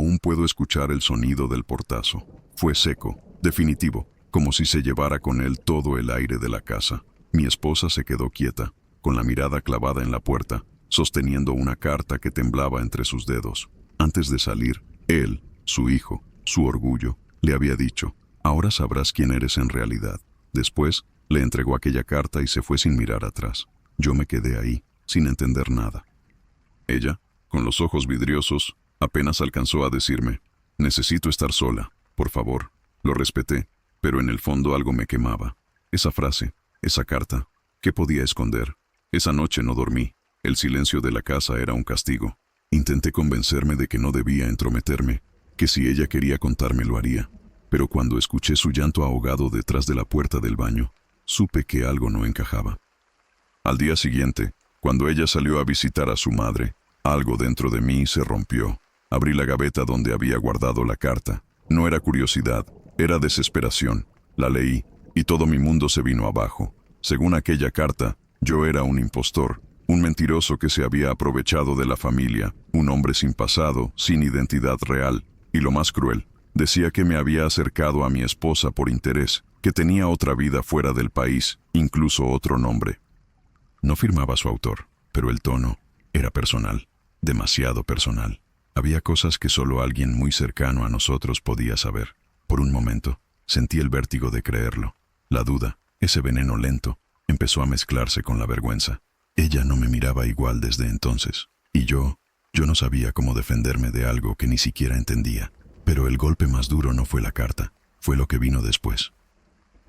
Aún puedo escuchar el sonido del portazo. Fue seco, definitivo, como si se llevara con él todo el aire de la casa. Mi esposa se quedó quieta, con la mirada clavada en la puerta, sosteniendo una carta que temblaba entre sus dedos. Antes de salir, él, su hijo, su orgullo, le había dicho: «Ahora sabrás quién eres en realidad». Después, le entregó aquella carta y se fue sin mirar atrás. Yo me quedé ahí, sin entender nada. Ella, con los ojos vidriosos, apenas alcanzó a decirme: «Necesito estar sola, por favor». Lo respeté, pero en el fondo algo me quemaba. Esa frase, esa carta, ¿qué podía esconder? Esa noche no dormí. El silencio de la casa era un castigo. Intenté convencerme de que no debía entrometerme, que si ella quería contarme lo haría. Pero cuando escuché su llanto ahogado detrás de la puerta del baño, supe que algo no encajaba. Al día siguiente, cuando ella salió a visitar a su madre, algo dentro de mí se rompió. Abrí la gaveta donde había guardado la carta. No era curiosidad, era desesperación. La leí, y todo mi mundo se vino abajo. Según aquella carta, yo era un impostor, un mentiroso que se había aprovechado de la familia, un hombre sin pasado, sin identidad real. Y lo más cruel, decía que me había acercado a mi esposa por interés, que tenía otra vida fuera del país, incluso otro nombre. No firmaba su autor, pero el tono era personal, demasiado personal. Había cosas que solo alguien muy cercano a nosotros podía saber. Por un momento, sentí el vértigo de creerlo. La duda, ese veneno lento, empezó a mezclarse con la vergüenza. Ella no me miraba igual desde entonces, y yo no sabía cómo defenderme de algo que ni siquiera entendía. Pero el golpe más duro no fue la carta, fue lo que vino después.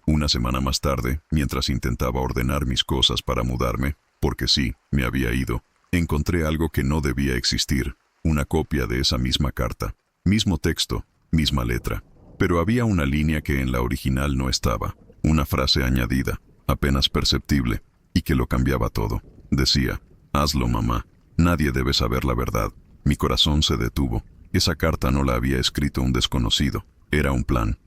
Una semana más tarde, mientras intentaba ordenar mis cosas para mudarme, porque sí, me había ido, encontré algo que no debía existir, una copia de esa misma carta, mismo texto, misma letra, pero había una línea que en la original no estaba, una frase añadida, apenas perceptible, y que lo cambiaba todo. Decía: «Hazlo, mamá, nadie debe saber la verdad». Mi corazón se detuvo. Esa carta no la había escrito un desconocido, era un plan.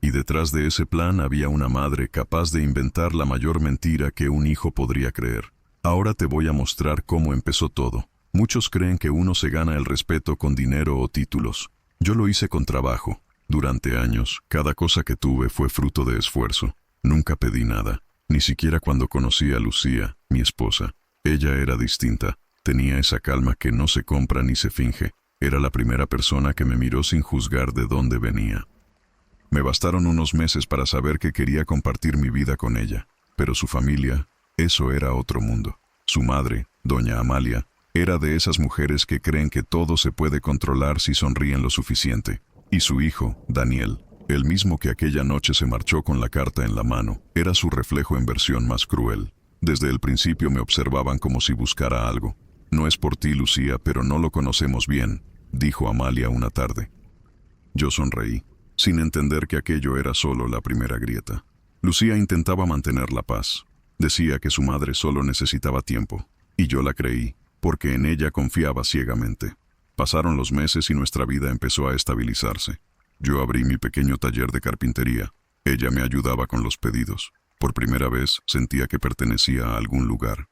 Y detrás de ese plan había una madre capaz de inventar la mayor mentira que un hijo podría creer. Ahora te voy a mostrar cómo empezó todo. Muchos creen que uno se gana el respeto con dinero o títulos. Yo lo hice con trabajo. Durante años, cada cosa que tuve fue fruto de esfuerzo. Nunca pedí nada, ni siquiera cuando conocí a Lucía, mi esposa. Ella era distinta, tenía esa calma que no se compra ni se finge. Era la primera persona que me miró sin juzgar de dónde venía. Me bastaron unos meses para saber que quería compartir mi vida con ella, pero su familia, eso era otro mundo. Su madre, doña Amalia, era de esas mujeres que creen que todo se puede controlar si sonríen lo suficiente. Y su hijo, Daniel, el mismo que aquella noche se marchó con la carta en la mano, era su reflejo en versión más cruel. Desde el principio me observaban como si buscara algo. «No es por ti, Lucía, pero no lo conocemos bien», dijo Amalia una tarde. Yo sonreí, sin entender que aquello era solo la primera grieta. Lucía intentaba mantener la paz. Decía que su madre solo necesitaba tiempo, y yo la creí, porque en ella confiaba ciegamente. Pasaron los meses y nuestra vida empezó a estabilizarse. Yo abrí mi pequeño taller de carpintería. Ella me ayudaba con los pedidos. Por primera vez sentía que pertenecía a algún lugar.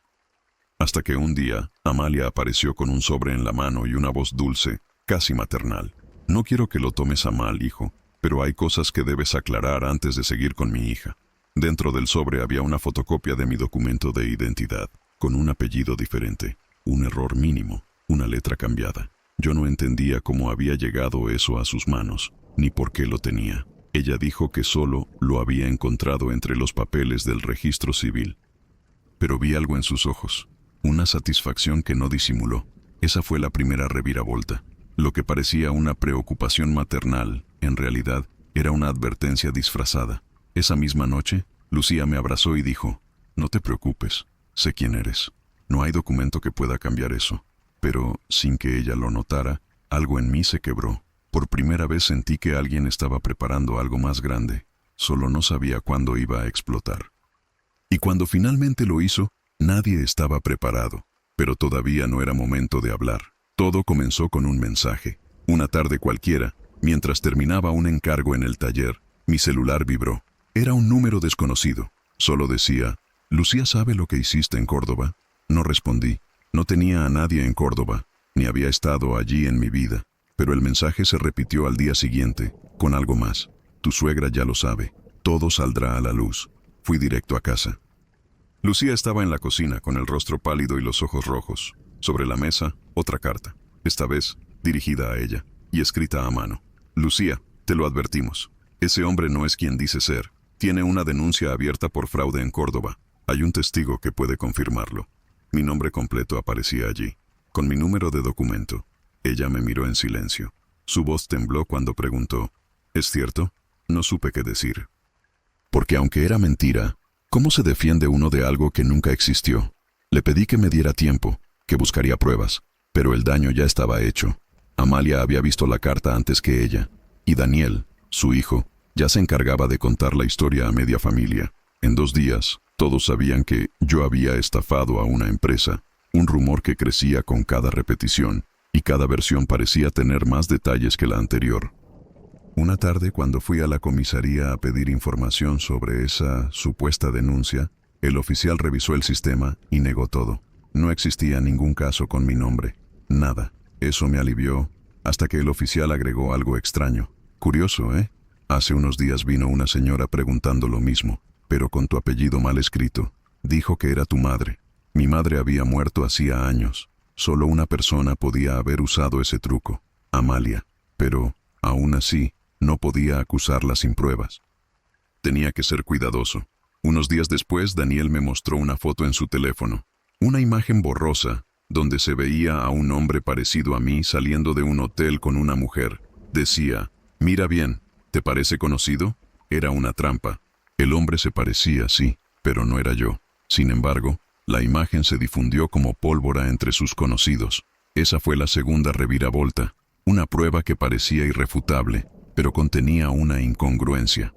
Hasta que un día, Amalia apareció con un sobre en la mano y una voz dulce, casi maternal. «No quiero que lo tomes a mal, hijo, pero hay cosas que debes aclarar antes de seguir con mi hija». Dentro del sobre había una fotocopia de mi documento de identidad, con un apellido diferente, un error mínimo, una letra cambiada. Yo no entendía cómo había llegado eso a sus manos, ni por qué lo tenía. Ella dijo que solo lo había encontrado entre los papeles del registro civil. Pero vi algo en sus ojos, una satisfacción que no disimuló. Esa fue la primera reviravolta. Lo que parecía una preocupación maternal, en realidad, era una advertencia disfrazada. Esa misma noche, Lucía me abrazó y dijo: «No te preocupes, sé quién eres. No hay documento que pueda cambiar eso». Pero, sin que ella lo notara, algo en mí se quebró. Por primera vez sentí que alguien estaba preparando algo más grande. Solo no sabía cuándo iba a explotar. Y cuando finalmente lo hizo, nadie estaba preparado. Pero todavía no era momento de hablar. Todo comenzó con un mensaje. Una tarde cualquiera, mientras terminaba un encargo en el taller, mi celular vibró. Era un número desconocido. Solo decía: «¿Lucía sabe lo que hiciste en Córdoba?». No respondí. No tenía a nadie en Córdoba, ni había estado allí en mi vida. Pero el mensaje se repitió al día siguiente, con algo más. Tu suegra ya lo sabe. Todo saldrá a la luz. Fui directo a casa. Lucía estaba en la cocina con el rostro pálido y los ojos rojos. Sobre la mesa, otra carta. Esta vez, dirigida a ella, y escrita a mano. Lucía, te lo advertimos. Ese hombre no es quien dice ser. Tiene una denuncia abierta por fraude en Córdoba. Hay un testigo que puede confirmarlo. Mi nombre completo aparecía allí, con mi número de documento. Ella me miró en silencio. Su voz tembló cuando preguntó, ¿es cierto? No supe qué decir. Porque aunque era mentira, ¿cómo se defiende uno de algo que nunca existió? Le pedí que me diera tiempo, que buscaría pruebas, pero el daño ya estaba hecho. Amalia había visto la carta antes que ella, y Daniel, su hijo, ya se encargaba de contar la historia a media familia. En 2 días, todos sabían que yo había estafado a una empresa, un rumor que crecía con cada repetición, y cada versión parecía tener más detalles que la anterior. Una tarde, cuando fui a la comisaría a pedir información sobre esa supuesta denuncia, el oficial revisó el sistema y negó todo. No existía ningún caso con mi nombre. Nada. Eso me alivió, hasta que el oficial agregó algo extraño. Curioso, ¿eh? Hace unos días vino una señora preguntando lo mismo, pero con tu apellido mal escrito. Dijo que era tu madre. Mi madre había muerto hacía años. Solo una persona podía haber usado ese truco, Amalia. Pero, aún así, no podía acusarla sin pruebas. Tenía que ser cuidadoso. Unos días después, Daniel me mostró una foto en su teléfono. Una imagen borrosa, donde se veía a un hombre parecido a mí saliendo de un hotel con una mujer. Decía, mira bien, ¿te parece conocido? Era una trampa. El hombre se parecía, sí, pero no era yo. Sin embargo, la imagen se difundió como pólvora entre sus conocidos. Esa fue la segunda reviravolta, una prueba que parecía irrefutable, pero contenía una incongruencia.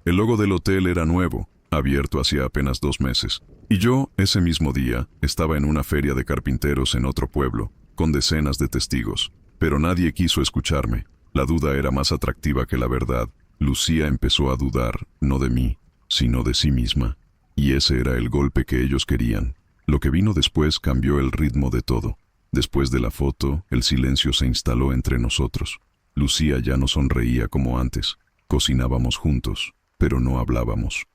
El logo del hotel era nuevo, abierto hacía apenas 2 meses, y yo, ese mismo día, estaba en una feria de carpinteros en otro pueblo, con decenas de testigos, pero nadie quiso escucharme. La duda era más atractiva que la verdad. Lucía empezó a dudar, no de mí, sino de sí misma, y ese era el golpe que ellos querían. Lo que vino después cambió el ritmo de todo. Después de la foto, el silencio se instaló entre nosotros. Lucía ya no sonreía como antes. Cocinábamos juntos, pero no hablábamos.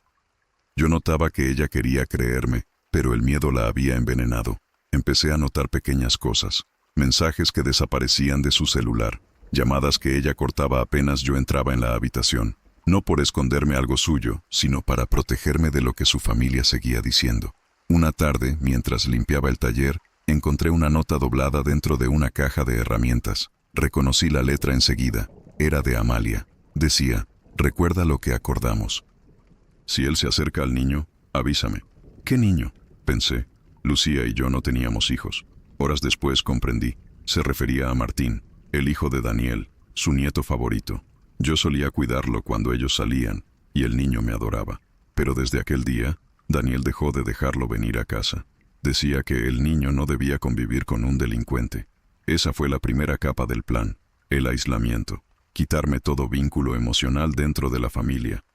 Yo notaba que ella quería creerme, pero el miedo la había envenenado. Empecé a notar pequeñas cosas, mensajes que desaparecían de su celular, llamadas que ella cortaba apenas yo entraba en la habitación, no por esconderme algo suyo, sino para protegerme de lo que su familia seguía diciendo. Una tarde, mientras limpiaba el taller, encontré una nota doblada dentro de una caja de herramientas. Reconocí la letra enseguida. Era de Amalia. Decía, recuerda lo que acordamos. Si él se acerca al niño, avísame. ¿Qué niño? Pensé. Lucía y yo no teníamos hijos. Horas después comprendí. Se refería a Martín, el hijo de Daniel, su nieto favorito. Yo solía cuidarlo cuando ellos salían, y el niño me adoraba. Pero desde aquel día, Daniel dejó de dejarlo venir a casa. Decía que el niño no debía convivir con un delincuente. Esa fue la primera capa del plan, el aislamiento. Quitarme todo vínculo emocional dentro de la familia.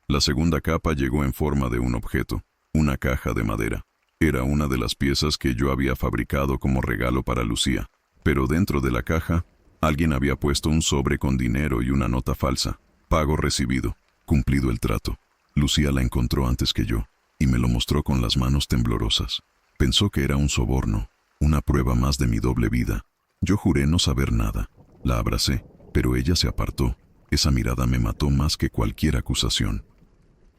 La segunda capa llegó en forma de un objeto, una caja de madera. Era una de las piezas que yo había fabricado como regalo para Lucía. Pero dentro de la caja, alguien había puesto un sobre con dinero y una nota falsa. Pago recibido, cumplido el trato. Lucía la encontró antes que yo, y me lo mostró con las manos temblorosas. Pensó que era un soborno, una prueba más de mi doble vida. Yo juré no saber nada. La abracé, pero ella se apartó. Esa mirada me mató más que cualquier acusación.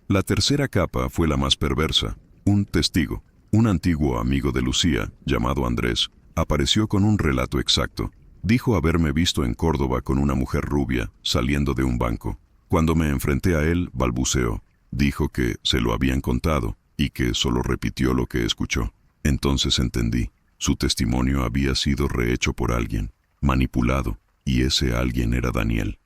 La tercera capa fue la más perversa. Un testigo, un antiguo amigo de Lucía, llamado Andrés, apareció con un relato exacto. Dijo haberme visto en Córdoba con una mujer rubia, saliendo de un banco. Cuando me enfrenté a él, balbuceó. Dijo que se lo habían contado, y que solo repitió lo que escuchó. Entonces entendí. Su testimonio había sido rehecho por alguien, manipulado, y ese alguien era Daniel.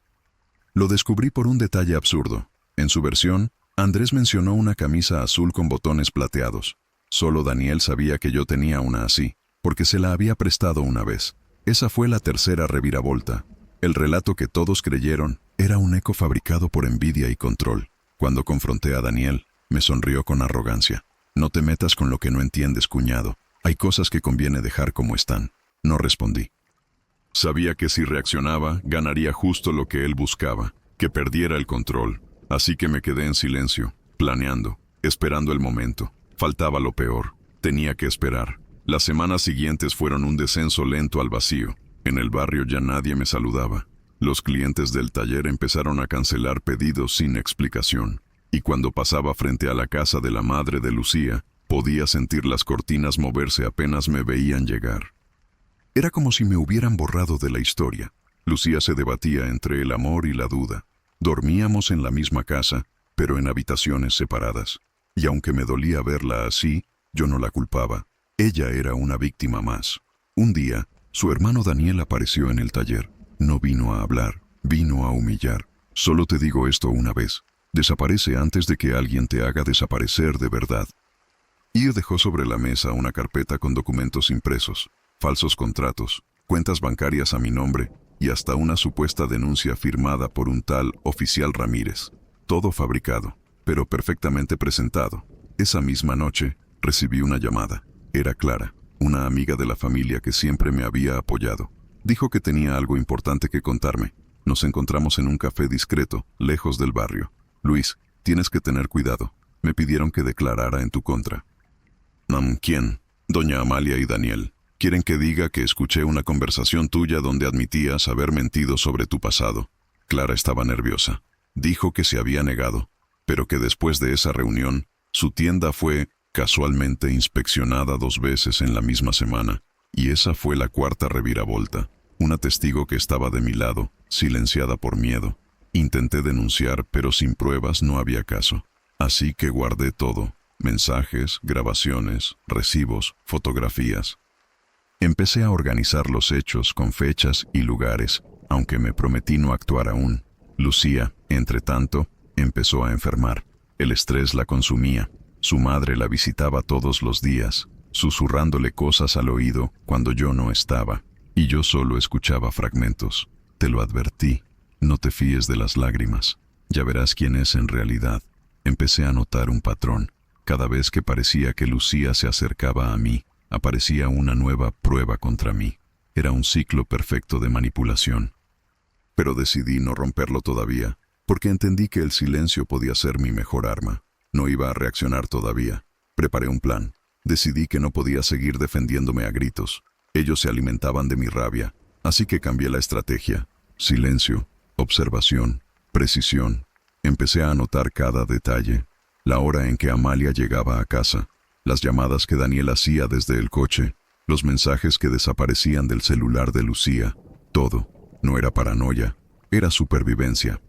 Lo descubrí por un detalle absurdo. En su versión, Andrés mencionó una camisa azul con botones plateados. Solo Daniel sabía que yo tenía una así, porque se la había prestado una vez. Esa fue la tercera reviravolta. El relato que todos creyeron era un eco fabricado por envidia y control. Cuando confronté a Daniel, me sonrió con arrogancia. No te metas con lo que no entiendes, cuñado. Hay cosas que conviene dejar como están. No respondí. Sabía que si reaccionaba, ganaría justo lo que él buscaba, que perdiera el control. Así que me quedé en silencio, planeando, esperando el momento. Faltaba lo peor. Tenía que esperar. Las semanas siguientes fueron un descenso lento al vacío. En el barrio ya nadie me saludaba. Los clientes del taller empezaron a cancelar pedidos sin explicación. Y cuando pasaba frente a la casa de la madre de Lucía, podía sentir las cortinas moverse apenas me veían llegar. Era como si me hubieran borrado de la historia. Lucía se debatía entre el amor y la duda. Dormíamos en la misma casa, pero en habitaciones separadas. Y aunque me dolía verla así, yo no la culpaba. Ella era una víctima más. Un día, su hermano Daniel apareció en el taller. No vino a hablar, vino a humillar. Solo te digo esto una vez. Desaparece antes de que alguien te haga desaparecer de verdad. Y dejó sobre la mesa una carpeta con documentos impresos, falsos contratos, cuentas bancarias a mi nombre y hasta una supuesta denuncia firmada por un tal oficial Ramírez. Todo fabricado, pero perfectamente presentado. Esa misma noche, recibí una llamada. Era Clara, una amiga de la familia que siempre me había apoyado. Dijo que tenía algo importante que contarme. Nos encontramos en un café discreto, lejos del barrio. Luis, tienes que tener cuidado. Me pidieron que declarara en tu contra. ¿Quién? Doña Amalia y Daniel. Quieren que diga que escuché una conversación tuya donde admitías haber mentido sobre tu pasado. Clara estaba nerviosa. Dijo que se había negado, pero que después de esa reunión, su tienda fue casualmente inspeccionada 2 veces en la misma semana, y esa fue la cuarta reviravolta. Una testigo que estaba de mi lado, silenciada por miedo. Intenté denunciar, pero sin pruebas no había caso. Así que guardé todo: mensajes, grabaciones, recibos, fotografías. Empecé a organizar los hechos con fechas y lugares, aunque me prometí no actuar aún. Lucía, entre tanto, empezó a enfermar. El estrés la consumía. Su madre la visitaba todos los días, susurrándole cosas al oído cuando yo no estaba, y yo solo escuchaba fragmentos. Te lo advertí, no te fíes de las lágrimas. Ya verás quién es en realidad. Empecé a notar un patrón. Cada vez que parecía que Lucía se acercaba a mí, aparecía una nueva prueba contra mí. Era un ciclo perfecto de manipulación. Pero decidí no romperlo todavía, porque entendí que el silencio podía ser mi mejor arma. No iba a reaccionar todavía. Preparé un plan. Decidí que no podía seguir defendiéndome a gritos. Ellos se alimentaban de mi rabia, así que cambié la estrategia. Silencio, observación, precisión. Empecé a anotar cada detalle. La hora en que Amalia llegaba a casa, las llamadas que Daniel hacía desde el coche, los mensajes que desaparecían del celular de Lucía. Todo. No era paranoia, era supervivencia.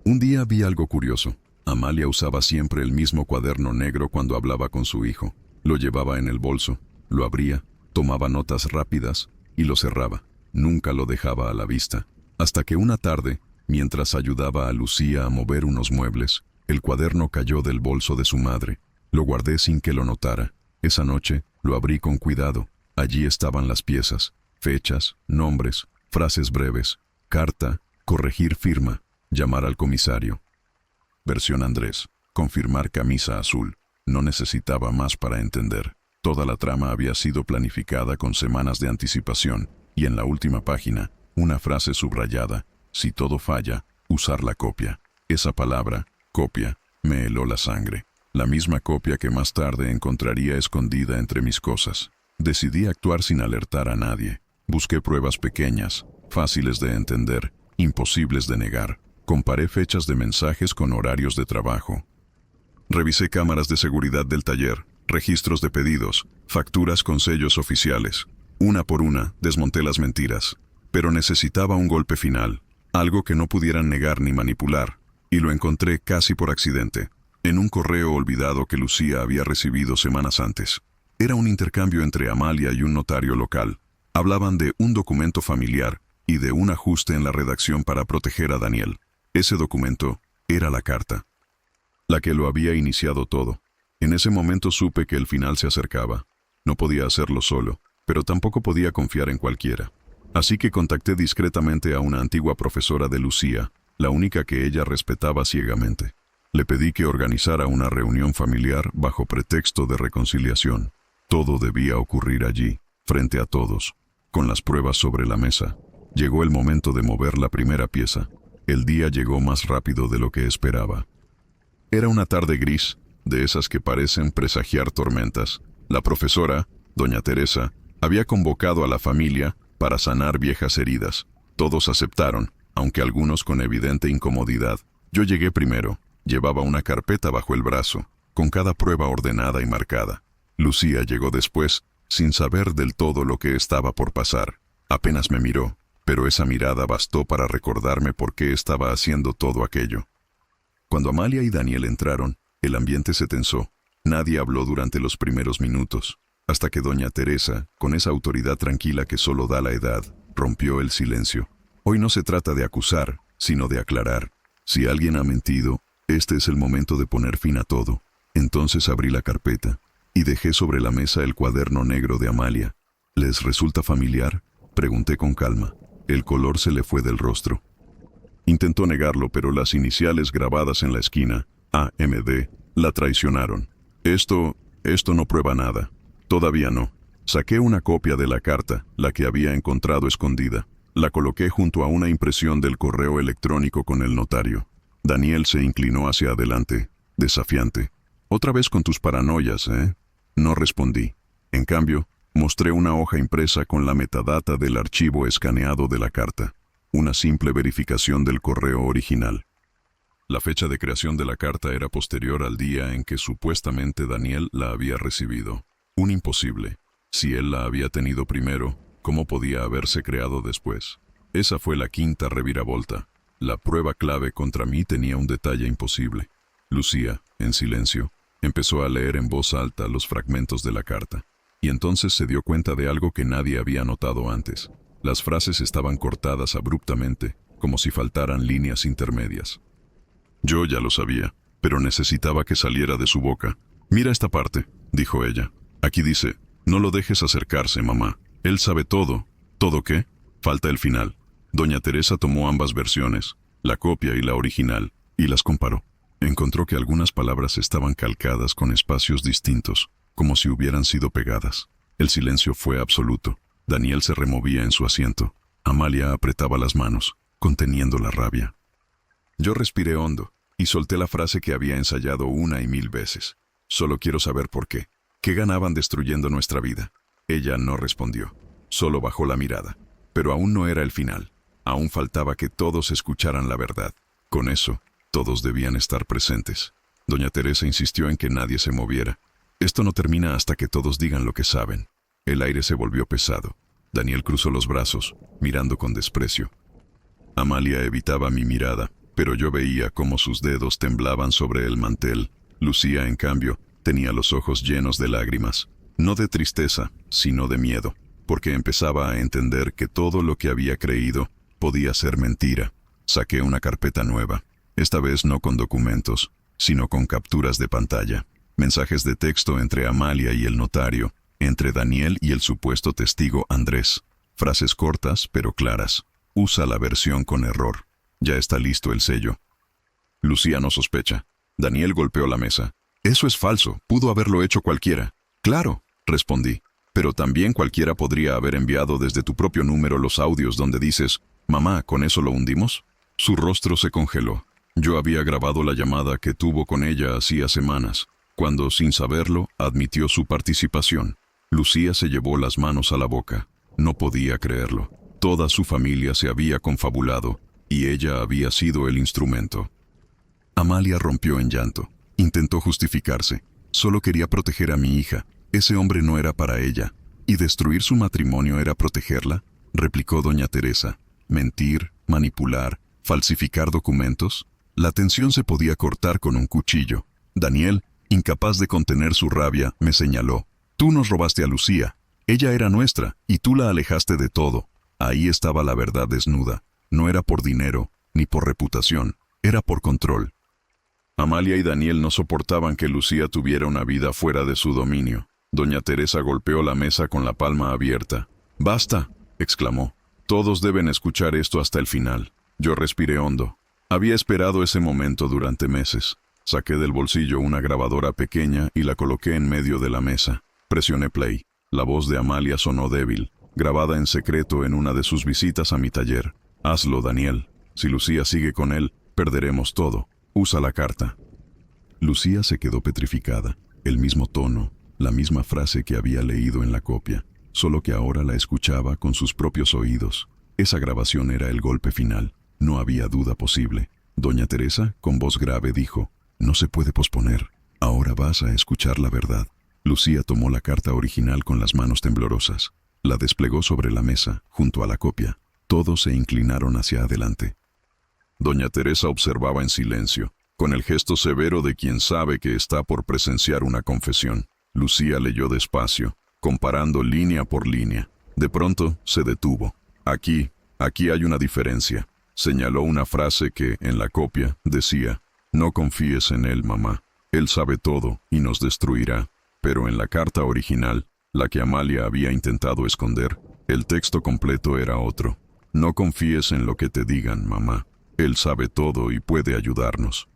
Un día vi algo curioso. Amalia usaba siempre el mismo cuaderno negro cuando hablaba con su hijo. Lo llevaba en el bolso, lo abría, tomaba notas rápidas y lo cerraba. Nunca lo dejaba a la vista. Hasta que una tarde, mientras ayudaba a Lucía a mover unos muebles, el cuaderno cayó del bolso de su madre. Lo guardé sin que lo notara. Esa noche, lo abrí con cuidado. Allí estaban las piezas, fechas, nombres, frases breves, carta, corregir firma, llamar al comisario. Versión Andrés, confirmar camisa azul. No necesitaba más para entender. Toda la trama había sido planificada con semanas de anticipación, y en la última página, una frase subrayada: si todo falla, usar la copia. Esa palabra, copia, me heló la sangre. La misma copia que más tarde encontraría escondida entre mis cosas. Decidí actuar sin alertar a nadie. Busqué pruebas pequeñas, fáciles de entender, imposibles de negar. Comparé fechas de mensajes con horarios de trabajo. Revisé cámaras de seguridad del taller, registros de pedidos, facturas con sellos oficiales. Una por una, desmonté las mentiras. Pero necesitaba un golpe final, algo que no pudieran negar ni manipular, y lo encontré casi por accidente, en un correo olvidado que Lucía había recibido semanas antes. Era un intercambio entre Amalia y un notario local. Hablaban de un documento familiar y de un ajuste en la redacción para proteger a Daniel. Ese documento era la carta, la que lo había iniciado todo. En ese momento supe que el final se acercaba. No podía hacerlo solo, pero tampoco podía confiar en cualquiera. Así que contacté discretamente a una antigua profesora de Lucía, la única que ella respetaba ciegamente. Le pedí que organizara una reunión familiar bajo pretexto de reconciliación. Todo debía ocurrir allí, frente a todos. con las pruebas sobre la mesa. Llegó el momento de mover la primera pieza. El día llegó más rápido de lo que esperaba. Era una tarde gris, de esas que parecen presagiar tormentas. La profesora, doña Teresa, había convocado a la familia para sanar viejas heridas. Todos aceptaron, aunque algunos con evidente incomodidad. Yo llegué primero. Llevaba una carpeta bajo el brazo, con cada prueba ordenada y marcada. Lucía llegó después, sin saber del todo lo que estaba por pasar. Apenas me miró, pero esa mirada bastó para recordarme por qué estaba haciendo todo aquello. Cuando Amalia y Daniel entraron, el ambiente se tensó. Nadie habló durante los primeros minutos, hasta que doña Teresa, con esa autoridad tranquila que solo da la edad, rompió el silencio. Hoy no se trata de acusar, sino de aclarar. Si alguien ha mentido, este es el momento de poner fin a todo. Entonces abrí la carpeta y dejé sobre la mesa el cuaderno negro de Amalia. ¿Les resulta familiar?, pregunté con calma. El color se le fue del rostro. Intentó negarlo, pero las iniciales grabadas en la esquina, AMD, la traicionaron. Esto no prueba nada. Todavía no. Saqué una copia de la carta, la que había encontrado escondida. La coloqué junto a una impresión del correo electrónico con el notario. Daniel se inclinó hacia adelante, desafiante. «Otra vez con tus paranoias, ¿eh?» No respondí. En cambio, mostré una hoja impresa con la metadata del archivo escaneado de la carta. Una simple verificación del correo original. La fecha de creación de la carta era posterior al día en que supuestamente Daniel la había recibido. Un imposible. Si él la había tenido primero, ¿cómo podía haberse creado después? Esa fue la quinta reviravolta. La prueba clave contra mí tenía un detalle imposible. Lucía, en silencio, empezó a leer en voz alta los fragmentos de la carta. Y entonces se dio cuenta de algo que nadie había notado antes. Las frases estaban cortadas abruptamente, como si faltaran líneas intermedias. Yo ya lo sabía, pero necesitaba que saliera de su boca. «Mira esta parte», dijo ella. «Aquí dice, no lo dejes acercarse, mamá. Él sabe todo». ¿Todo qué? Falta el final. Doña Teresa tomó ambas versiones, la copia y la original, y las comparó. Encontró que algunas palabras estaban calcadas con espacios distintos, como si hubieran sido pegadas. El silencio fue absoluto. Daniel se removía en su asiento. Amalia apretaba las manos, conteniendo la rabia. Yo respiré hondo y solté la frase que había ensayado 1 y 1000 veces. «Solo quiero saber por qué. ¿Qué ganaban destruyendo nuestra vida?» Ella no respondió. Solo bajó la mirada. Pero aún no era el final. Aún faltaba que todos escucharan la verdad. Con eso, todos debían estar presentes. Doña Teresa insistió en que nadie se moviera. «Esto no termina hasta que todos digan lo que saben». El aire se volvió pesado. Daniel cruzó los brazos, mirando con desprecio. Amalia evitaba mi mirada, pero yo veía cómo sus dedos temblaban sobre el mantel. Lucía, en cambio, tenía los ojos llenos de lágrimas. No de tristeza, sino de miedo, porque empezaba a entender que todo lo que había creído podía ser mentira. Saqué una carpeta nueva, esta vez no con documentos, sino con capturas de pantalla. Mensajes de texto entre Amalia y el notario, entre Daniel y el supuesto testigo Andrés. Frases cortas, pero claras. Usa la versión con error. Ya está listo el sello. Lucía no sospecha. Daniel golpeó la mesa. «Eso es falso. Pudo haberlo hecho cualquiera». «Claro», respondí. «Pero también cualquiera podría haber enviado desde tu propio número los audios donde dices, mamá, ¿con eso lo hundimos?». Su rostro se congeló. Yo había grabado la llamada que tuvo con ella hacía semanas, cuando, sin saberlo, admitió su participación. Lucía se llevó las manos a la boca. No podía creerlo. Toda su familia se había confabulado, y ella había sido el instrumento. Amalia rompió en llanto. Intentó justificarse. Solo quería proteger a mi hija. Ese hombre no era para ella. ¿Y destruir su matrimonio era protegerla?, replicó doña Teresa. Mentir, manipular, falsificar documentos. La tensión se podía cortar con un cuchillo. Daniel, incapaz de contener su rabia, me señaló. «Tú nos robaste a Lucía. Ella era nuestra, y tú la alejaste de todo». Ahí estaba la verdad desnuda. No era por dinero, ni por reputación. Era por control. Amalia y Daniel no soportaban que Lucía tuviera una vida fuera de su dominio. Doña Teresa golpeó la mesa con la palma abierta. «¡Basta!», exclamó. «Todos deben escuchar esto hasta el final». Yo respiré hondo. Había esperado ese momento durante meses. Saqué del bolsillo una grabadora pequeña y la coloqué en medio de la mesa. Presioné play. La voz de Amalia sonó débil. grabada en secreto en una de sus visitas a mi taller. Hazlo, Daniel. Si Lucía sigue con él, perderemos todo. Usa la carta. Lucía se quedó petrificada. El mismo tono, la misma frase que había leído en la copia, solo que ahora la escuchaba con sus propios oídos. Esa grabación era el golpe final. No había duda posible. Doña Teresa, con voz grave, dijo: «No se puede posponer. Ahora vas a escuchar la verdad». Lucía tomó la carta original con las manos temblorosas. La desplegó sobre la mesa, junto a la copia. Todos se inclinaron hacia adelante. Doña Teresa observaba en silencio, con el gesto severo de quien sabe que está por presenciar una confesión. Lucía leyó despacio, comparando línea por línea. De pronto, se detuvo. Aquí hay una diferencia. Señaló una frase que, en la copia, decía: «No confíes en él, mamá. Él sabe todo y nos destruirá». Pero en la carta original, la que Amalia había intentado esconder, el texto completo era otro. «No confíes en lo que te digan, mamá. Él sabe todo y puede ayudarnos».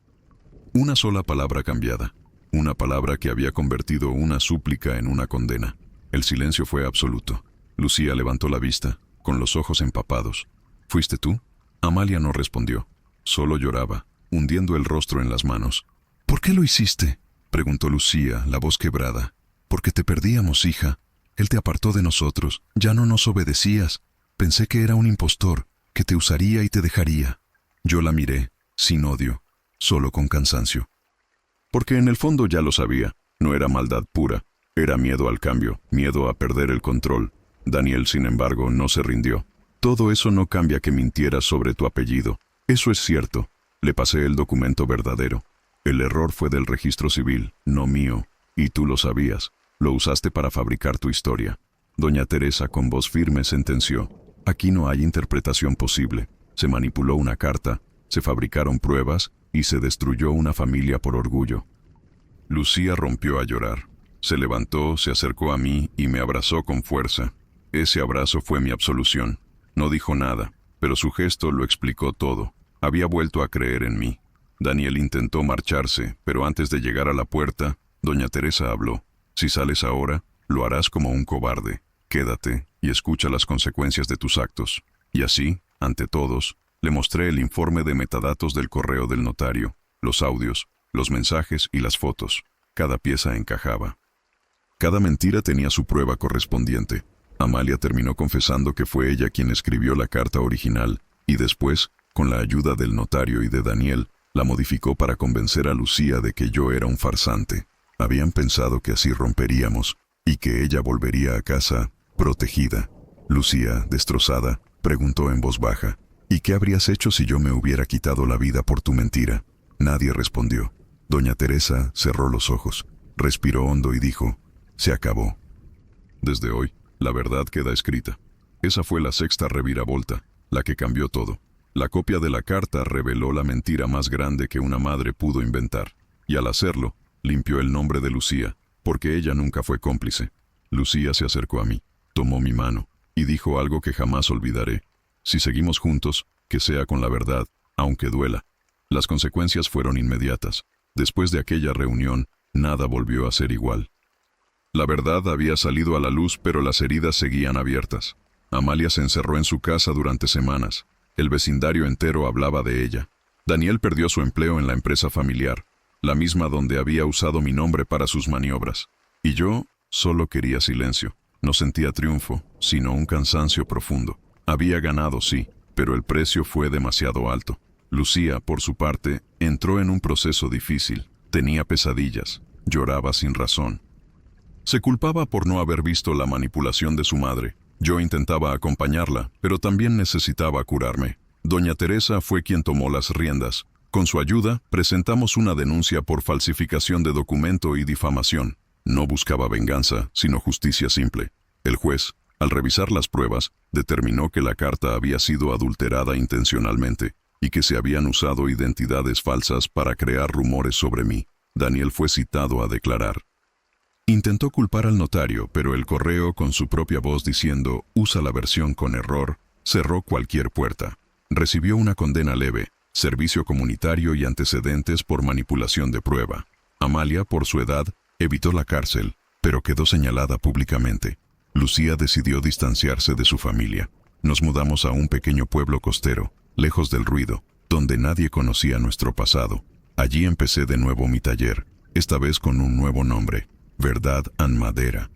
Una sola palabra cambiada. Una palabra que había convertido una súplica en una condena. El silencio fue absoluto. Lucía levantó la vista, con los ojos empapados. «¿Fuiste tú?». Amalia no respondió. Solo lloraba, hundiendo el rostro en las manos. «¿Por qué lo hiciste?», preguntó Lucía, la voz quebrada. «Porque te perdíamos, hija. Él te apartó de nosotros. Ya no nos obedecías. Pensé que era un impostor, que te usaría y te dejaría». Yo la miré, sin odio, solo con cansancio. Porque en el fondo ya lo sabía. No era maldad pura. Era miedo al cambio, miedo a perder el control. Daniel, sin embargo, no se rindió. «Todo eso no cambia que mintieras sobre tu apellido. Eso es cierto. Le pasé el documento verdadero. El error fue del registro civil, no mío. Y tú lo sabías. Lo usaste para fabricar tu historia». Doña Teresa, con voz firme, sentenció: «Aquí no hay interpretación posible. Se manipuló una carta, se fabricaron pruebas y se destruyó una familia por orgullo». Lucía rompió a llorar. Se levantó, se acercó a mí y me abrazó con fuerza. Ese abrazo fue mi absolución. No dijo nada, pero su gesto lo explicó todo. Había vuelto a creer en mí. Daniel intentó marcharse, pero antes de llegar a la puerta, doña Teresa habló: «Si sales ahora, lo harás como un cobarde. Quédate y escucha las consecuencias de tus actos». Y así, ante todos, le mostré el informe de metadatos del correo del notario, los audios, los mensajes y las fotos. Cada pieza encajaba. Cada mentira tenía su prueba correspondiente. Amalia terminó confesando que fue ella quien escribió la carta original, y después, con la ayuda del notario y de Daniel, la modificó para convencer a Lucía de que yo era un farsante. Habían pensado que así romperíamos, y que ella volvería a casa, protegida. Lucía, destrozada, preguntó en voz baja: «¿Y qué habrías hecho si yo me hubiera quitado la vida por tu mentira?». Nadie respondió. Doña Teresa cerró los ojos, respiró hondo y dijo: «Se acabó. Desde hoy, la verdad queda escrita». Esa fue la sexta reviravolta, la que cambió todo. La copia de la carta reveló la mentira más grande que una madre pudo inventar, y al hacerlo, limpió el nombre de Lucía, porque ella nunca fue cómplice. Lucía se acercó a mí, tomó mi mano, y dijo algo que jamás olvidaré: «Si seguimos juntos, que sea con la verdad, aunque duela». Las consecuencias fueron inmediatas. Después de aquella reunión, nada volvió a ser igual. La verdad había salido a la luz, pero las heridas seguían abiertas. Amalia se encerró en su casa durante semanas. El vecindario entero hablaba de ella. Daniel perdió su empleo en la empresa familiar, la misma donde había usado mi nombre para sus maniobras. Y yo solo quería silencio. No sentía triunfo, sino un cansancio profundo. Había ganado, sí, pero el precio fue demasiado alto. Lucía, por su parte, entró en un proceso difícil. Tenía pesadillas, lloraba sin razón. Se culpaba por no haber visto la manipulación de su madre. Yo intentaba acompañarla, pero también necesitaba curarme. Doña Teresa fue quien tomó las riendas. Con su ayuda, presentamos una denuncia por falsificación de documento y difamación. No buscaba venganza, sino justicia simple. El juez, al revisar las pruebas, determinó que la carta había sido adulterada intencionalmente y que se habían usado identidades falsas para crear rumores sobre mí. Daniel fue citado a declarar. Intentó culpar al notario, pero el correo, con su propia voz diciendo «usa la versión con error», cerró cualquier puerta. Recibió una condena leve, servicio comunitario y antecedentes por manipulación de prueba. Amalia, por su edad, evitó la cárcel, pero quedó señalada públicamente. Lucía decidió distanciarse de su familia. Nos mudamos a un pequeño pueblo costero, lejos del ruido, donde nadie conocía nuestro pasado. Allí empecé de nuevo mi taller, esta vez con un nuevo nombre, Verdad and Madera.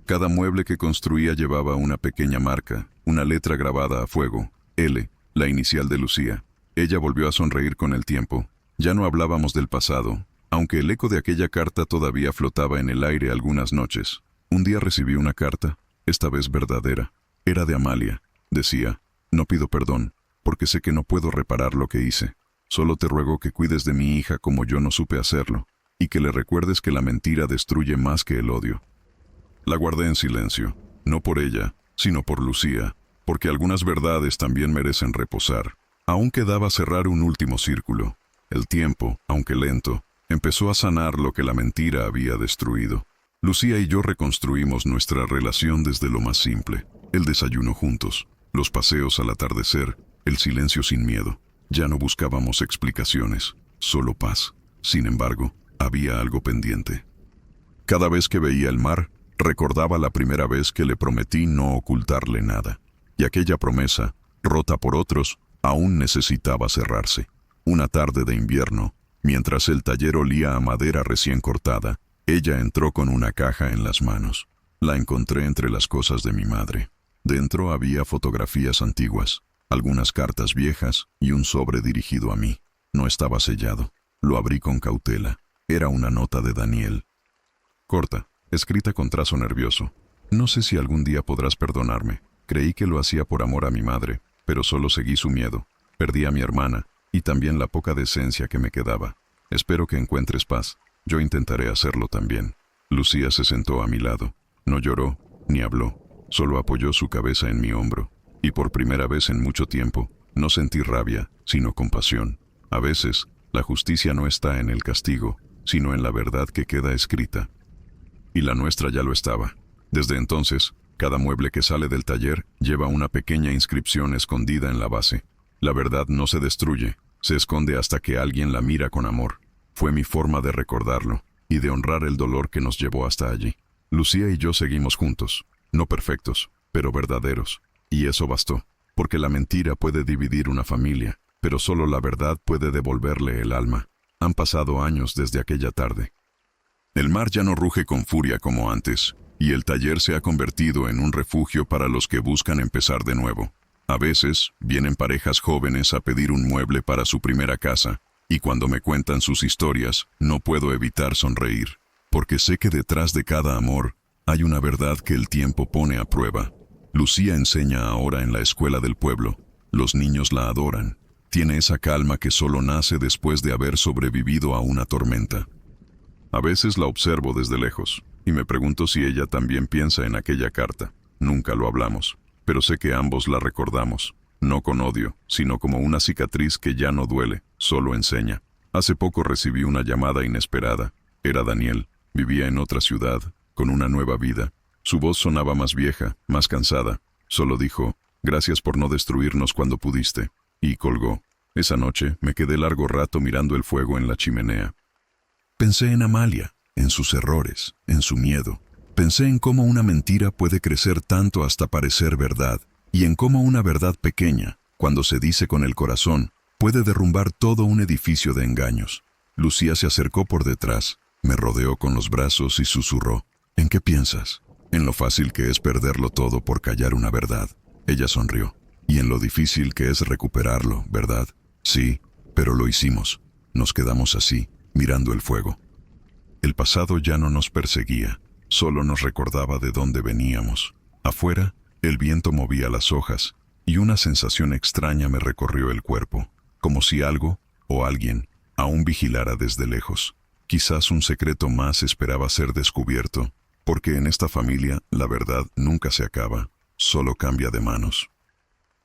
Cada mueble que construía llevaba una pequeña marca, una letra grabada a fuego, L, la inicial de Lucía. Ella volvió a sonreír con el tiempo. Ya no hablábamos del pasado, aunque el eco de aquella carta todavía flotaba en el aire algunas noches. Un día recibí una carta, esta vez verdadera. Era de Amalia. Decía, no pido perdón, porque sé que no puedo reparar lo que hice. Solo te ruego que cuides de mi hija como yo no supe hacerlo, y que le recuerdes que la mentira destruye más que el odio. La guardé en silencio, no por ella, sino por Lucía, porque algunas verdades también merecen reposar. Aún quedaba cerrar un último círculo. El tiempo, aunque lento, empezó a sanar lo que la mentira había destruido. Lucía y yo reconstruimos nuestra relación desde lo más simple, el desayuno juntos, los paseos al atardecer, el silencio sin miedo. Ya no buscábamos explicaciones, solo paz. Sin embargo, había algo pendiente. Cada vez que veía el mar, recordaba la primera vez que le prometí no ocultarle nada. Y aquella promesa, rota por otros, aún necesitaba cerrarse. Una tarde de invierno, mientras el taller olía a madera recién cortada, ella entró con una caja en las manos. La encontré entre las cosas de mi madre. Dentro había fotografías antiguas, algunas cartas viejas y un sobre dirigido a mí. No estaba sellado. Lo abrí con cautela. Era una nota de Daniel. Corta, escrita con trazo nervioso. No sé si algún día podrás perdonarme. Creí que lo hacía por amor a mi madre, pero solo seguí su miedo. Perdí a mi hermana, y también la poca decencia que me quedaba. Espero que encuentres paz. Yo intentaré hacerlo también. Lucía se sentó a mi lado. No lloró, ni habló. Solo apoyó su cabeza en mi hombro. Y por primera vez en mucho tiempo, no sentí rabia, sino compasión. A veces, la justicia no está en el castigo, sino en la verdad que queda escrita. Y la nuestra ya lo estaba. Desde entonces, cada mueble que sale del taller lleva una pequeña inscripción escondida en la base. La verdad no se destruye, se esconde hasta que alguien la mira con amor. Fue mi forma de recordarlo y de honrar el dolor que nos llevó hasta allí. Lucía y yo seguimos juntos, no perfectos, pero verdaderos. Y eso bastó, porque la mentira puede dividir una familia, pero solo la verdad puede devolverle el alma. Han pasado años desde aquella tarde. El mar ya no ruge con furia como antes, y el taller se ha convertido en un refugio para los que buscan empezar de nuevo. A veces, vienen parejas jóvenes a pedir un mueble para su primera casa, y cuando me cuentan sus historias, no puedo evitar sonreír, porque sé que detrás de cada amor hay una verdad que el tiempo pone a prueba. Lucía enseña ahora en la escuela del pueblo. Los niños la adoran. Tiene esa calma que solo nace después de haber sobrevivido a una tormenta. A veces la observo desde lejos, y me pregunto si ella también piensa en aquella carta. Nunca lo hablamos, pero sé que ambos la recordamos, no con odio, sino como una cicatriz que ya no duele, solo enseña. Hace poco recibí una llamada inesperada. Era Daniel, vivía en otra ciudad, con una nueva vida. Su voz sonaba más vieja, más cansada. Solo dijo, gracias por no destruirnos cuando pudiste, y colgó. Esa noche me quedé largo rato mirando el fuego en la chimenea. Pensé en Amalia, en sus errores, en su miedo. Pensé en cómo una mentira puede crecer tanto hasta parecer verdad, y en cómo una verdad pequeña, cuando se dice con el corazón, puede derrumbar todo un edificio de engaños. Lucía se acercó por detrás, me rodeó con los brazos y susurró, ¿en qué piensas? En lo fácil que es perderlo todo por callar una verdad. Ella sonrió. Y en lo difícil que es recuperarlo, ¿verdad? Sí, pero lo hicimos. Nos quedamos así, mirando el fuego. El pasado ya no nos perseguía, solo nos recordaba de dónde veníamos. Afuera, el viento movía las hojas, y una sensación extraña me recorrió el cuerpo, como si algo, o alguien, aún vigilara desde lejos. Quizás un secreto más esperaba ser descubierto, porque en esta familia la verdad nunca se acaba, solo cambia de manos.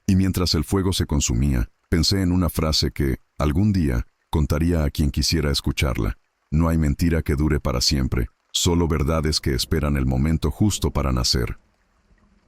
Y mientras el fuego se consumía, pensé en una frase que, algún día, contaría a quien quisiera escucharla. No hay mentira que dure para siempre, solo verdades que esperan el momento justo para nacer.